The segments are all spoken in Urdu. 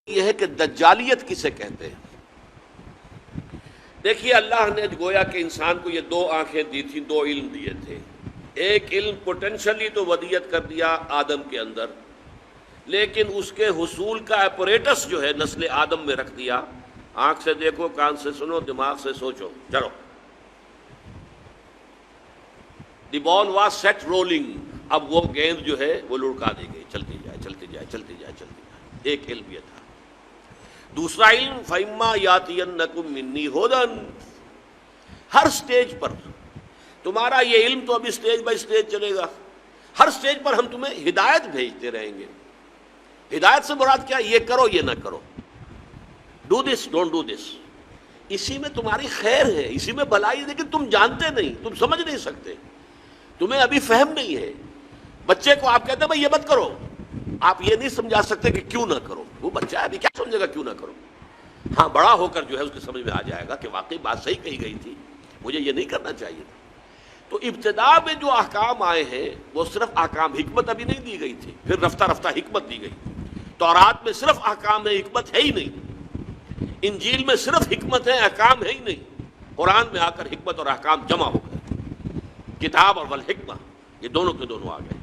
یہ ہے کہ دجالیت کسے کہتے ہیں۔ دیکھیے اللہ نے گویا کہ انسان کو یہ دو آنکھیں دی تھی، دو علم دیے تھے۔ ایک علم پوٹینشلی تو ودیت کر دیا آدم کے اندر، لیکن اس کے حصول کا اپریٹس جو ہے نسل آدم میں رکھ دیا۔ آنکھ سے دیکھو، کان سے سنو، دماغ سے سوچو، چلو۔ دی بال واز سیٹ رولنگ، اب وہ گیند جو ہے وہ لڑکا دی گئی، چلتی جائے چلتی جائے چلتی جائے چلتی جائے۔ ایک علم یہ تھا۔ دوسرا علم فَإِمَّا يَأْتِيَنَّكُم مِّنِّي هُدًى، ہر سٹیج پر تمہارا یہ علم تو ابھی سٹیج بائی سٹیج چلے گا، ہر سٹیج پر ہم تمہیں ہدایت بھیجتے رہیں گے۔ ہدایت سے مراد کیا؟ یہ کرو یہ نہ کرو، do this don't do this, اسی میں تمہاری خیر ہے، اسی میں بھلائی ہے، لیکن تم جانتے نہیں، تم سمجھ نہیں سکتے، تمہیں ابھی فہم نہیں ہے۔ بچے کو آپ کہتے ہیں بھائی یہ مت کرو، آپ یہ نہیں سمجھا سکتے کہ کیوں نہ کرو، وہ بچہ ہے ابھی کیا سمجھے گا کیوں نہ کرو۔ ہاں بڑا ہو کر جو ہے اس کی سمجھ میں آ جائے گا کہ واقعی بات صحیح کہی گئی تھی، مجھے یہ نہیں کرنا چاہیے تھا۔ تو ابتدا میں جو احکام آئے ہیں وہ صرف احکام، حکمت ابھی نہیں دی گئی تھی، پھر رفتہ رفتہ حکمت دی گئی۔ تورات میں صرف احکام ہے، حکمت ہے ہی نہیں۔ انجیل میں صرف حکمت ہے، احکام ہے ہی نہیں۔ قرآن میں آ کر حکمت اور احکام جمع ہو گئے، کتاب اور والحکمہ یہ دونوں کے دونوں آ گئے۔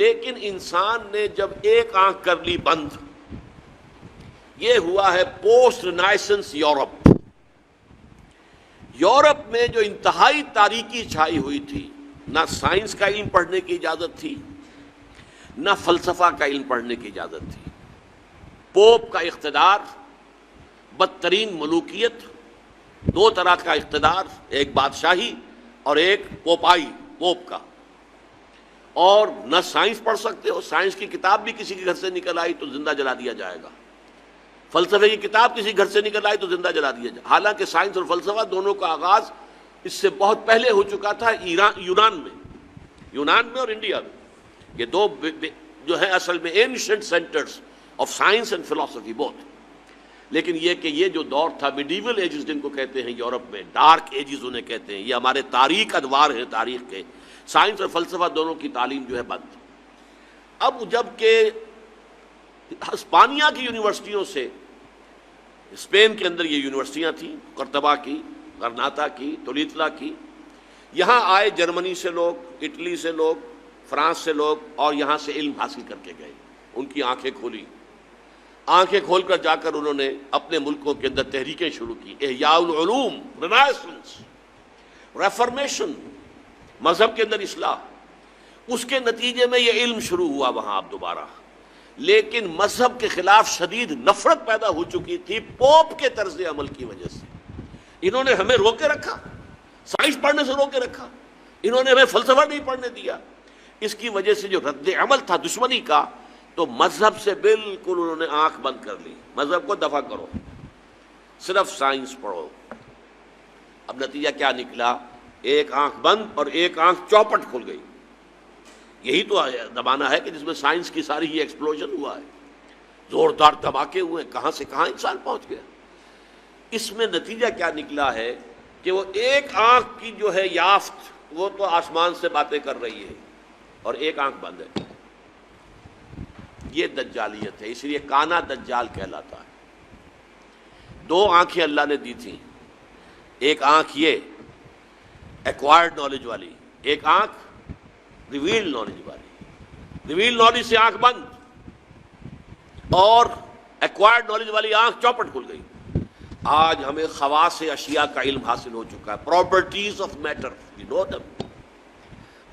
لیکن انسان نے جب ایک آنکھ کر لی بند، یہ ہوا ہے پوسٹ رینائسنس یورپ۔ یورپ میں جو انتہائی تاریکی چھائی ہوئی تھی، نہ سائنس کا علم پڑھنے کی اجازت تھی، نہ فلسفہ کا علم پڑھنے کی اجازت تھی۔ پوپ کا اقتدار، بدترین ملوکیت، دو طرح کا اقتدار، ایک بادشاہی اور ایک پوپائی، پوپ کا۔ اور نہ سائنس پڑھ سکتے ہو، سائنس کی کتاب بھی کسی کے گھر سے نکل آئی تو زندہ جلا دیا جائے گا، فلسفے کی کتاب کسی گھر سے نکل آئی تو زندہ جلا دیا جائے گا۔ حالانکہ سائنس اور فلسفہ دونوں کا آغاز اس سے بہت پہلے ہو چکا تھا یونان میں اور انڈیا میں۔ یہ دو جو ہے اصل میں ancient centres of science and فلسفی بوتھ۔ لیکن یہ کہ یہ جو دور تھا میڈیول ایجز جن کو کہتے ہیں یورپ میں، ڈارک ایجز انہیں کہتے ہیں، یہ ہمارے تاریخ ادوار ہیں تاریخ کے، سائنس اور فلسفہ دونوں کی تعلیم جو ہے بند۔ اب جب کہ ہسپانیہ کی یونیورسٹیوں سے، اسپین کے اندر یہ یونیورسٹیاں تھیں، قرطبہ کی، غرناطہ کی، تولیتلا کی، یہاں آئے جرمنی سے لوگ، اٹلی سے لوگ، فرانس سے لوگ، اور یہاں سے علم حاصل کر کے گئے۔ ان کی آنکھیں کھولی، آنکھیں کھول کر جا کر انہوں نے اپنے ملکوں کے اندر تحریکیں شروع کی، احیاء العلوم، رینائسنس، ریفارمیشن، مذہب کے اندر اصلاح۔ اس کے نتیجے میں یہ علم شروع ہوا وہاں اب دوبارہ، لیکن مذہب کے خلاف شدید نفرت پیدا ہو چکی تھی پوپ کے طرز عمل کی وجہ سے۔ انہوں نے ہمیں روکے رکھا، سائنس پڑھنے سے روکے رکھا، انہوں نے ہمیں فلسفہ نہیں پڑھنے دیا۔ اس کی وجہ سے جو رد عمل تھا دشمنی کا، تو مذہب سے بالکل انہوں نے آنکھ بند کر لی، مذہب کو دفع کرو، صرف سائنس پڑھو۔ اب نتیجہ کیا نکلا؟ ایک آنکھ بند اور ایک آنکھ چوپٹ کھل گئی۔ یہی تو زمانہ ہے کہ جس میں سائنس کی ساری ہی ایکسپلوژن ہوا ہے، زوردار دھماکے ہوئے، کہاں سے کہاں انسان پہنچ گیا۔ اس میں نتیجہ کیا نکلا ہے کہ وہ ایک آنکھ کی جو ہے یافت، وہ تو آسمان سے باتیں کر رہی ہے اور ایک آنکھ بند ہے۔ یہ دجالیت ہے، اس لیے کانا دجال کہلاتا ہے۔ دو آنکھیں اللہ نے دی تھیں، ایک آنکھ یہ ایکوائرڈ نالج والی، ایک آنکھ ریویلڈ نالج والی۔ ریویلڈ نالج سے آنکھ بند اور ایکوائرڈ نالج والی آنکھ چوپٹ کھل گئی۔ آج ہمیں خواص اشیاء کا علم حاصل ہو چکا ہے، پراپرٹیز آف میٹر، وی نو دم۔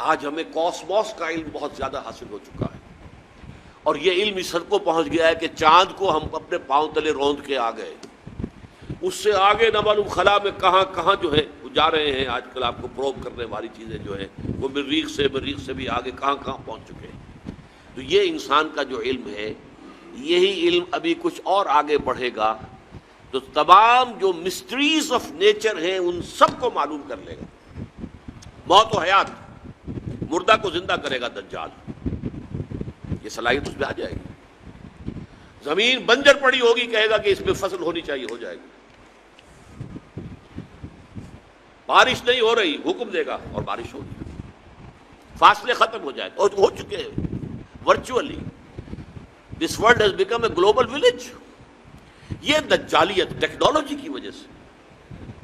آج ہمیں کاسموس کا علم بہت زیادہ حاصل ہو چکا ہے، اور یہ علم اس حد کو پہنچ گیا ہے کہ چاند کو ہم اپنے پاؤں تلے روند کے آ گئے۔ اس سے آگے نہ معلوم خلا میں کہاں کہاں جو ہے جا رہے ہیں۔ آج کل آپ کو پروب کرنے والی چیزیں جو ہیں وہ مریخ سے بھی آگے کہاں کہاں پہنچ چکے ہیں۔ تو یہ انسان کا جو علم ہے، یہی علم ابھی کچھ اور آگے بڑھے گا تو تمام جو مسٹریز آف نیچر ہیں ان سب کو معلوم کر لے گا۔ موت و حیات، مردہ کو زندہ کرے گا دجال، یہ صلاحیت اس میں آ جائے گی۔ زمین بنجر پڑی ہوگی، کہے گا کہ اس میں فصل ہونی چاہیے، ہو جائے گی۔ بارش نہیں ہو رہی، حکم دے گا اور بارش ہوگی، فاصلے ختم ہو جائے گا، اور ہو چکے ہیں virtually. This world has become a global village. یہ دجالیت ٹیکنالوجی کی وجہ سے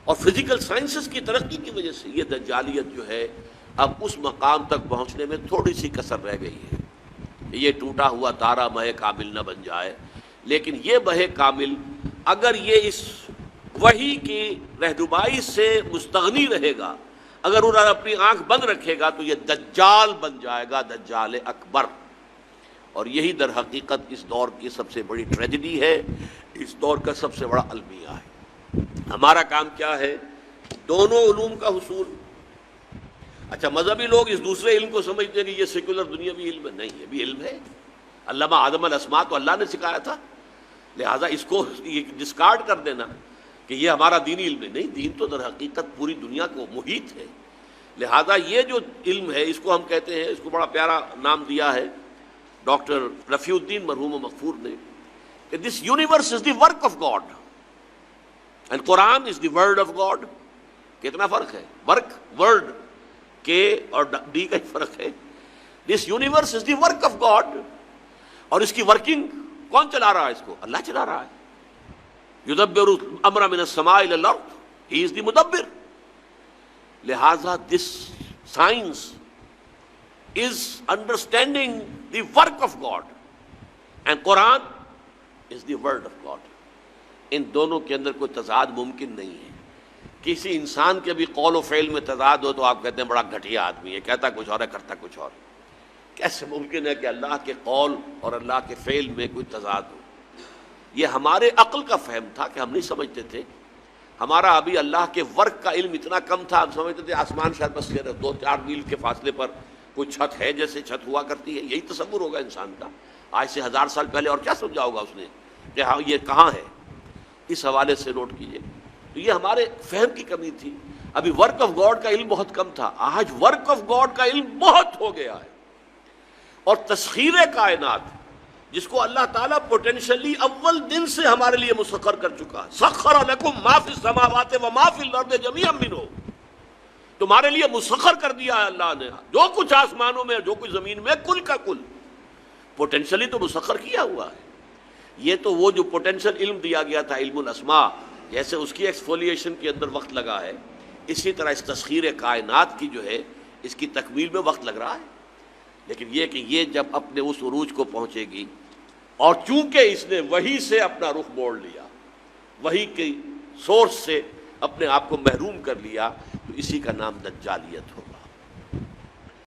اور فزیکل سائنسز کی ترقی کی وجہ سے یہ دجالیت جو ہے اب اس مقام تک پہنچنے میں تھوڑی سی کسر رہ گئی ہے. یہ ٹوٹا ہوا تارا مہ کامل نہ بن جائے، لیکن یہ مہ کامل اگر یہ اس وحی کی رہنمائی سے مستغنی رہے گا، اگر انہوں نے اپنی آنکھ بند رکھے گا، تو یہ دجال بن جائے گا، دجال اکبر. اور یہی در حقیقت اس دور کی سب سے بڑی ٹریجڈی ہے، اس دور کا سب سے بڑا المیہ ہے. ہمارا کام کیا ہے؟ دونوں علوم کا حصول. اچھا، مذہبی لوگ اس دوسرے علم کو سمجھتے ہیں کہ یہ سیکولر دنیاوی علم ہے. نہیں، یہ بھی علم ہے. علامہ آدم الاسماء تو اللہ نے سکھایا تھا، لہٰذا اس کو ڈسکارڈ کر دینا کہ یہ ہمارا دینی علم ہے. نہیں، دین تو در حقیقت پوری دنیا کو محیط ہے. لہٰذا یہ جو علم ہے اس کو ہم کہتے ہیں، اس کو بڑا پیارا نام دیا ہے ڈاکٹر رفیع الدین مرحوم و مغفور نے، کہ this universe is the work of God and Quran is the word of God. کتنا فرق ہے؟ ورک، ورڈ کے اور ڈی کا فرق ہے. This universe is the work of God, اور اس کی ورکنگ کون چلا رہا ہے؟ اس کو اللہ چلا رہا ہے. یدبر الامر من السماء الى الارض، ہی از دی مدبر. لہذا this science is understanding the work of God and Quran is the word of God. ان دونوں کے اندر کوئی تضاد ممکن نہیں ہے. کسی انسان کے بھی قول و فعل میں تضاد ہو تو آپ کہتے ہیں بڑا گھٹیا آدمی ہے، کہتا کچھ اور ہے کرتا کچھ اور. کیسے ممکن ہے کہ اللہ کے قول اور اللہ کے فعل میں کوئی تضاد ہو؟ یہ ہمارے عقل کا فہم تھا کہ ہم نہیں سمجھتے تھے. ہمارا ابھی اللہ کے ورک کا علم اتنا کم تھا، ہم سمجھتے تھے آسمان شاید بس 2-4 میل کے فاصلے پر کوئی چھت ہے، جیسے چھت ہوا کرتی ہے. یہی تصور ہوگا انسان کا. آج سے 1000 سال پہلے اور کیا سمجھا ہوگا اس نے کہ ہاں یہ کہاں ہے؟ اس حوالے سے نوٹ کیجئے. تو یہ ہمارے فہم کی کمی تھی. ابھی ورک آف گاڈ کا علم بہت کم تھا، آج ورک آف گاڈ کا علم بہت ہو گیا ہے. اور تسخیر کائنات جس کو اللہ تعالیٰ پوٹینشلی اول دن سے ہمارے لیے مسخر کر چکا. سخر لکم ما فی السماوات و ما فی الارض جميعا منہ، تمہارے لیے مسخر کر دیا ہے اللہ نے جو کچھ آسمانوں میں جو کچھ زمین میں، کل کا کل پوٹینشلی تو مسخر کیا ہوا ہے. یہ تو وہ جو پوٹینشل علم دیا گیا تھا علم الاسماء، جیسے اس کی ایکسفولیشن کے اندر وقت لگا ہے، اسی طرح اس تسخیر کائنات کی جو ہے اس کی تکمیل میں وقت لگ رہا ہے. لیکن یہ کہ یہ جب اپنے اس عروج کو پہنچے گی، اور چونکہ اس نے وحی سے اپنا رخ موڑ لیا، وحی کی سورس سے اپنے آپ کو محروم کر لیا، تو اسی کا نام دجالیت ہو.